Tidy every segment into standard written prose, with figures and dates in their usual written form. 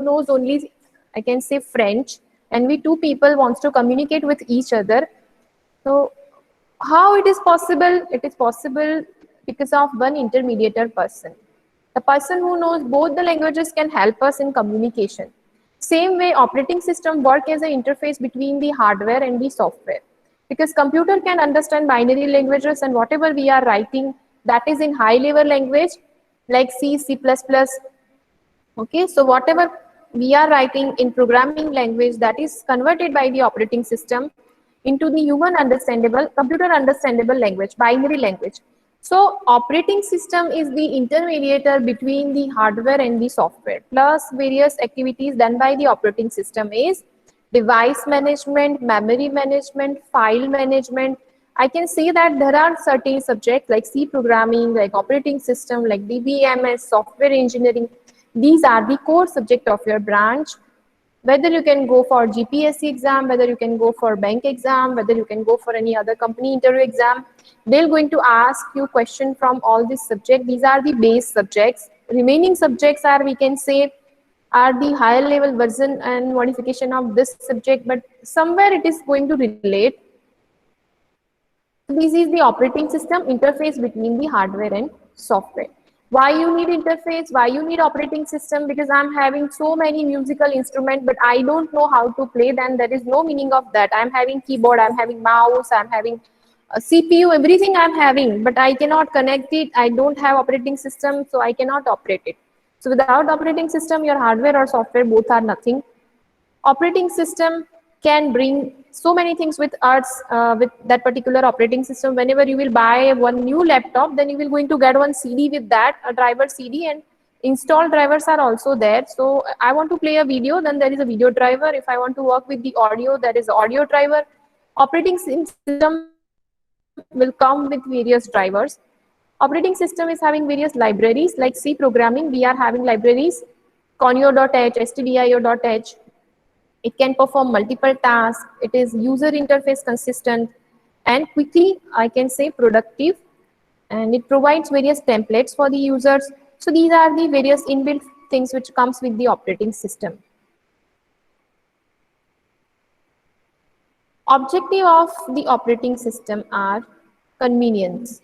knows only, I can say, French, and we two people wants to communicate with each other. So how it is possible? It is possible because of one intermediator person. The person who knows both the languages can help us in communication. Same way, operating system work as an interface between the hardware and the software. Because computer can understand binary languages, and whatever we are writing that is in high level language like C, C++. Okay, so whatever we are writing in programming language, that is converted by the operating system into the human understandable, computer understandable language, binary language. So operating system is the intermediator between the hardware and the software. Plus various activities done by the operating system is device management, memory management, file management. I can say that there are certain subjects like C programming, like operating system, like DBMS, software engineering. These are the core subject of your branch. Whether you can go for GPSC exam, whether you can go for bank exam, whether you can go for any other company interview exam, they're going to ask you question from all these subjects. These are the base subjects. Remaining subjects are, we can say, are the higher level version and modification of this subject, but somewhere it is going to relate. This is the operating system interface between the hardware and software. Why you need interface? Why you need operating system? Because I'm having so many musical instruments, but I don't know how to play them. There is no meaning of that. I'm having keyboard, I'm having mouse, I'm having a CPU, everything I'm having, but I cannot connect it. I don't have operating system, so I cannot operate it. So without operating system, your hardware or software both are nothing. Operating system can bring so many things with us, with that particular operating system. Whenever you will buy one new laptop, then you will going to get one CD with that, a driver CD, and installed drivers are also there. So I want to play a video, then there is a video driver. If I want to work with the audio, there is audio driver. Operating system will come with various drivers. Operating system is having various libraries like C programming. We are having libraries conio.h, stdio.h. It can perform multiple tasks. It is user interface consistent and quickly, I can say, productive. And it provides various templates for the users. So these are the various inbuilt things which comes with the operating system. Objective of the operating system are convenience,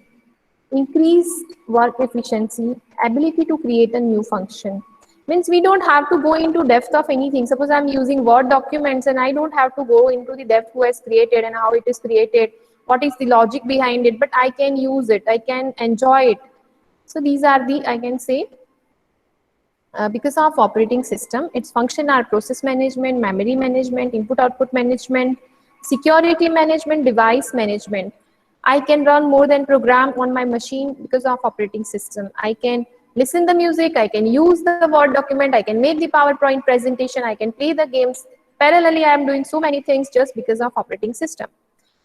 increased work efficiency, ability to create a new function. Means we don't have to go into depth of anything. Suppose I'm using Word documents and I don't have to go into the depth who has created and how it is created, what is the logic behind it, but I can use it, I can enjoy it. So these are the, I can say, because of operating system, its function are process management, memory management, input output management, security management, device management. I can run more than program on my machine because of operating system. I can listen the music, I can use the Word document, I can make the PowerPoint presentation, I can play the games. Parallelly, I am doing so many things just because of operating system.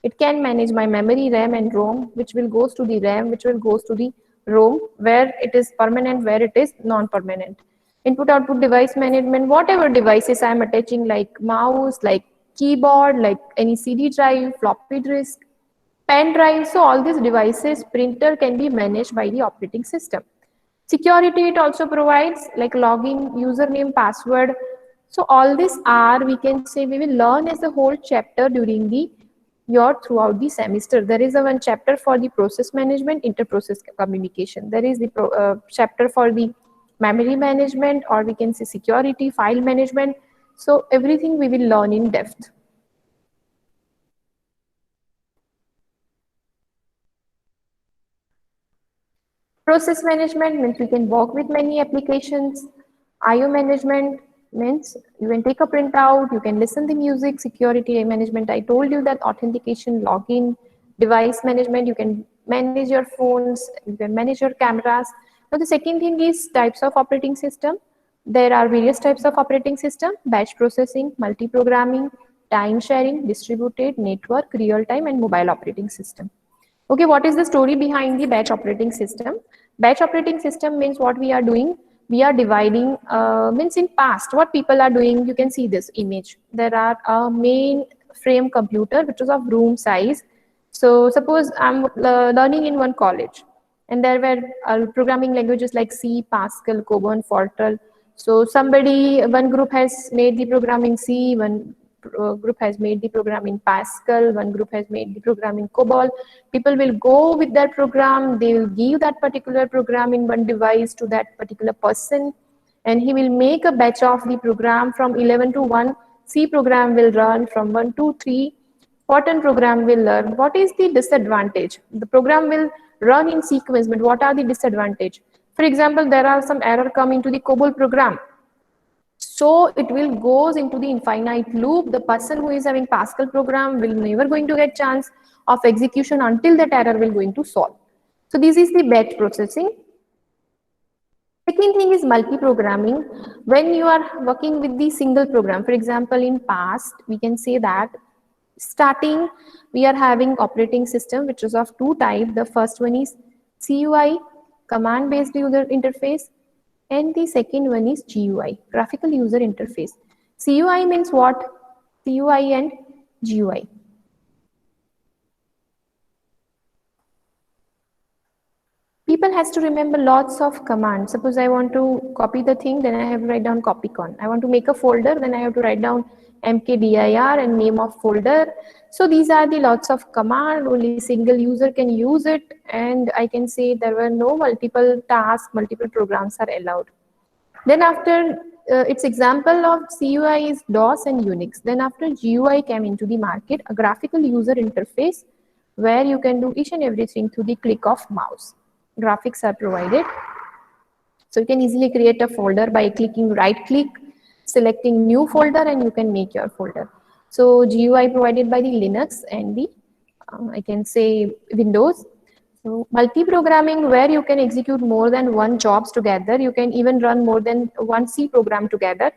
It can manage my memory, RAM and ROM, which will goes to the RAM, which will goes to the ROM, where it is permanent, where it is non-permanent. Input output device management, whatever devices I am attaching, like mouse, like keyboard, like any CD drive, floppy disk, pen drive. So all these devices, printer can be managed by the operating system. Security, it also provides like login, username, password. So all these are, we can say, we will learn as a whole chapter during the year throughout the semester. There is a one chapter for the process management, inter-process communication. There is the chapter for the memory management, or we can say security, file management. So everything we will learn in depth. Process management means we can work with many applications. IO management means you can take a printout, you can listen to music. Security management, I told you that authentication, login, device management, you can manage your phones, you can manage your cameras. Now the second thing is types of operating system. There are various types of operating system: batch processing, multi-programming, time sharing, distributed, network, real-time, and mobile operating system. Okay, what is the story behind the batch operating system? Batch operating system means what we are doing, we are dividing, means in past, what people are doing, you can see this image. There are a main frame computer, which is of room size. So suppose I'm learning in one college, and there were programming languages like C, Pascal, COBOL, Fortran. So somebody, one group has made the program in C, one group has made the program in Pascal, one group has made the program in COBOL. People will go with that program, they will give that particular program in one device to that particular person, and he will make a batch of the program from 11 to 1. C program will run from 1 to 3. Fortran program will learn. What is the disadvantage? The program will run in sequence, but what are the disadvantage? For example, there are some error come into the COBOL program. So it will goes into the infinite loop. The person who is having Pascal program will never going to get chance of execution until that error will going to solve. So this is the batch processing. Second thing is multi-programming. When you are working with the single program, for example, in past, we can say that starting, we are having operating system, which is of two types. The first one is CUI, command-based user interface, and the second one is GUI, graphical user interface. CUI means what? CUI and GUI. People has to remember lots of commands. Suppose I want to copy the thing, then I have to write down copycon. I want to make a folder, then I have to write down mkdir and name of folder. So these are the lots of command, only single user can use it, and I can say there were no multiple tasks, multiple programs are allowed. Then after its example of CUI is DOS and Unix. Then after GUI came into the market, a graphical user interface where you can do each and everything through the click of mouse. Graphics are provided. So you can easily create a folder by clicking right click, selecting new folder, and you can make your folder. So GUI provided by the Linux and the I can say Windows. So multi-programming where you can execute more than one jobs together. You can even run more than one C program together.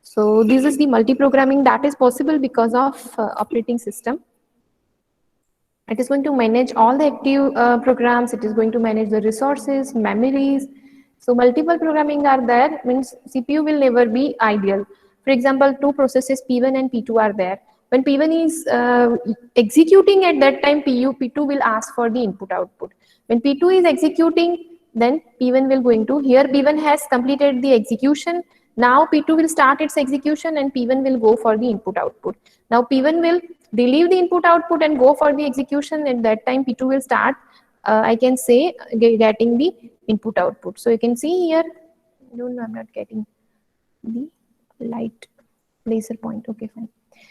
So this is the multi-programming that is possible because of operating system. It is going to manage all the active programs. It is going to manage the resources, memories. So multiple programming are there, means CPU will never be ideal. For example, two processes P1 and P2 are there. When P1 is executing at that time, P2 will ask for the input output. When P2 is executing, then P1 will going to, here P1 has completed the execution. Now P2 will start its execution and P1 will go for the input output. Now P1 will relieve the input output and go for the execution. At that time P2 will start, I can say, getting the input output. So you can see here, no, I'm not getting the light laser point. Okay, fine.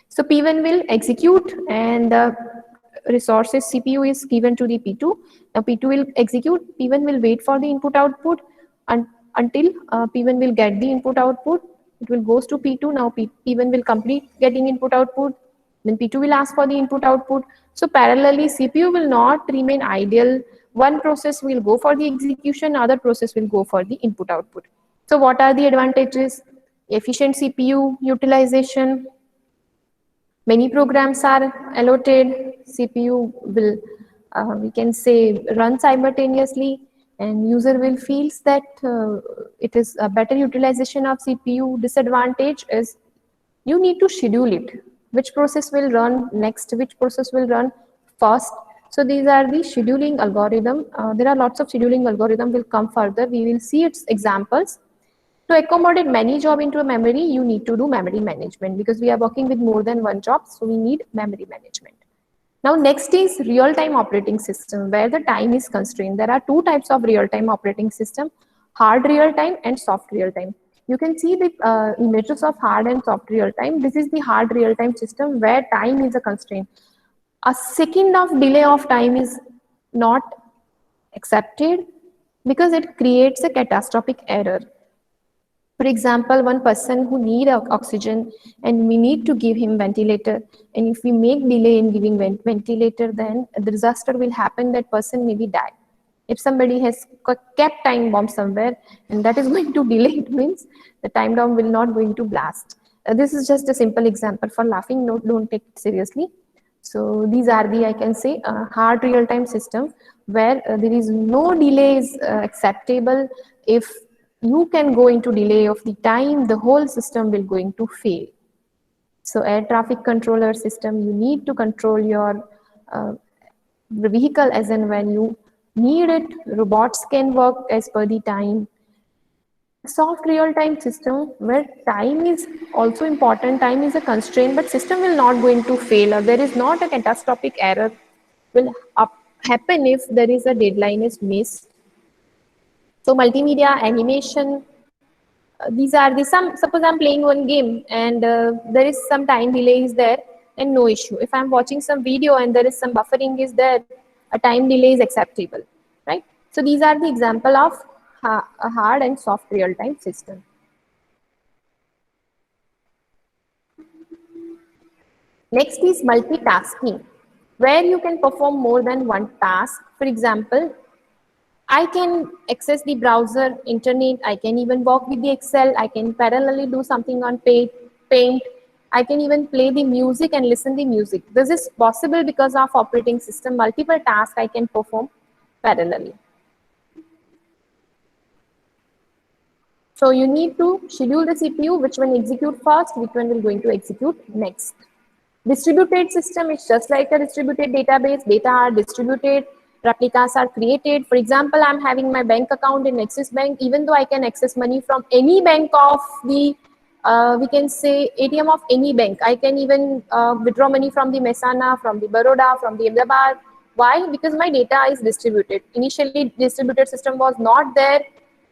So P1 will execute and the resources CPU is given to the P2. Now P2 will execute, P1 will wait for the input output until P1 will get the input output. It will goes to P2. Now P1 will complete getting input output. Then P2 will ask for the input output. So parallelly, CPU will not remain idle. One process will go for the execution, other process will go for the input output. So what are the advantages? Efficient CPU utilization. Many programs are allotted. CPU will, we can say, run simultaneously, and user will feels that it is a better utilization of CPU. Disadvantage is you need to schedule it. Which process will run next, which process will run first. So these are the scheduling algorithm. There are lots of scheduling algorithm will come further. We will see its examples. To accommodate many jobs into a memory, you need to do memory management because we are working with more than one job. So we need memory management. Now next is real-time operating system where the time is constrained. There are two types of real-time operating system, hard real-time and soft real-time. You can see the images of hard and soft real-time. This is the hard real-time system where time is a constraint. A second of delay of time is not accepted because it creates a catastrophic error. For example, one person who need oxygen and we need to give him ventilator, and if we make delay in giving ventilator, then the disaster will happen, that person maybe die. If somebody has kept time bomb somewhere and that is going to delay, it means the time bomb will not going to blast. This is just a simple example for laughing, no, don't take it seriously. So these are the, I can say, hard real-time system where there is no delay is acceptable. If you can go into delay of the time, the whole system will going to fail. So air traffic controller system, you need to control your vehicle as and when you need it. Robots can work as per the time. Soft real-time system where time is also important, time is a constraint, but system will not going to fail, or there is not a catastrophic error will happen if there is a deadline is missed. So multimedia, animation, these are the some, suppose I'm playing one game and there is some time delay is there and no issue. If I'm watching some video and there is some buffering is there, a time delay is acceptable, right? So these are the example of a hard and soft real-time system. Next is multitasking, where you can perform more than one task. For example, I can access the browser, internet, I can even work with the Excel, I can parallelly do something on Paint, I can even play the music and listen the music. This is possible because of operating system, multiple tasks I can perform parallelly. So you need to schedule the CPU, which one execute first, which one will going to execute next. Distributed system is just like a distributed database. Data are distributed, replicas are created. For example, I'm having my bank account in Axis Bank. Even though I can access money from any bank of the, we can say ATM of any bank. I can even withdraw money from the Mehsana, from the Baroda, from the Ahmedabad. Why? Because my data is distributed. Initially, distributed system was not there.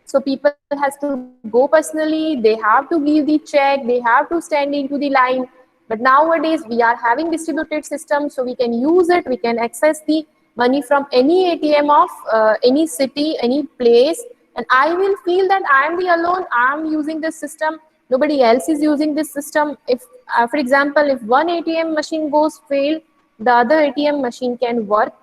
So people has to go personally, they have to give the check, they have to stand into the line. But nowadays we are having distributed system, so we can use it, we can access the money from any ATM of any city, any place, and I will feel that I am the alone, I am using this system, nobody else is using this system. If, for example, if one ATM machine goes fail, the other ATM machine can work.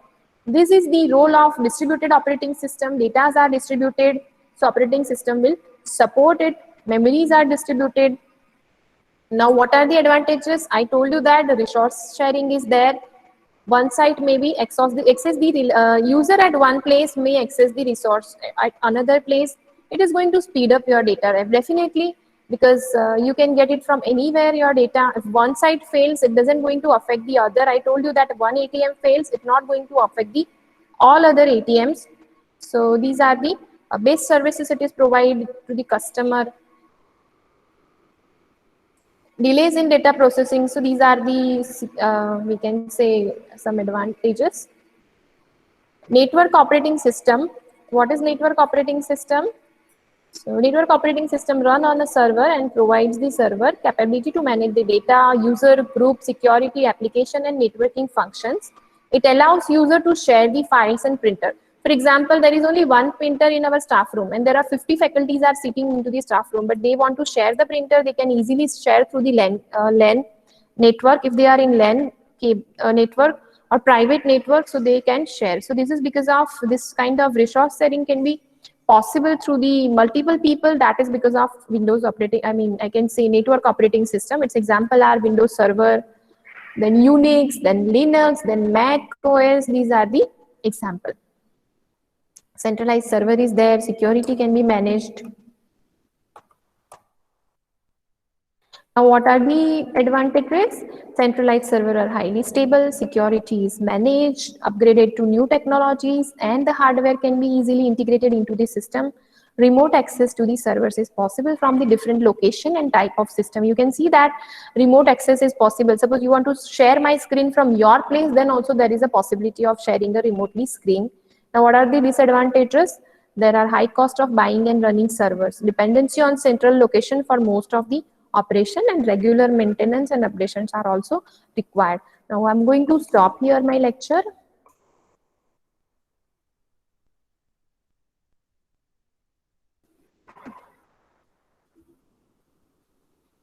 This is the role of distributed operating system. Data are distributed, so operating system will support it. Memories are distributed. Now, what are the advantages? I told you that the resource sharing is there. One site may be access the user at one place may access the resource at another place. It is going to speed up your data definitely, because you can get it from anywhere your data. If one site fails, it doesn't going to affect the other. I told you that one ATM fails, it's not going to affect the all other ATMs. So these are the base services it is provided to the customer. Delays in data processing. So these are the, we can say, some advantages. Network operating system. What is network operating system? So network operating system run on a server and provides the server capability to manage the data, user, group, security, application, and networking functions. It allows user to share the files and printer. For example, there is only one printer in our staff room and there are 50 faculties are sitting into the staff room, but they want to share the printer. They can easily share through the LAN network. If they are in LAN network or private network, so they can share. So this is because of this kind of resource sharing can be possible through the multiple people. That is because of Windows operating, I mean, I can say network operating system. Its example are Windows Server, then Unix, then Linux, then Mac OS. These are the example. Centralized server is there, security can be managed. Now, what are the advantages? Centralized server are highly stable, security is managed, upgraded to new technologies, and the hardware can be easily integrated into the system. Remote access to the servers is possible from the different location and type of system. You can see that remote access is possible. Suppose you want to share my screen from your place, then also there is a possibility of sharing a remotely screen. Now, what are the disadvantages? There are high cost of buying and running servers, dependency on central location for most of the operation, and regular maintenance and updations are also required. Now I'm going to stop here my lecture.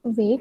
Wait.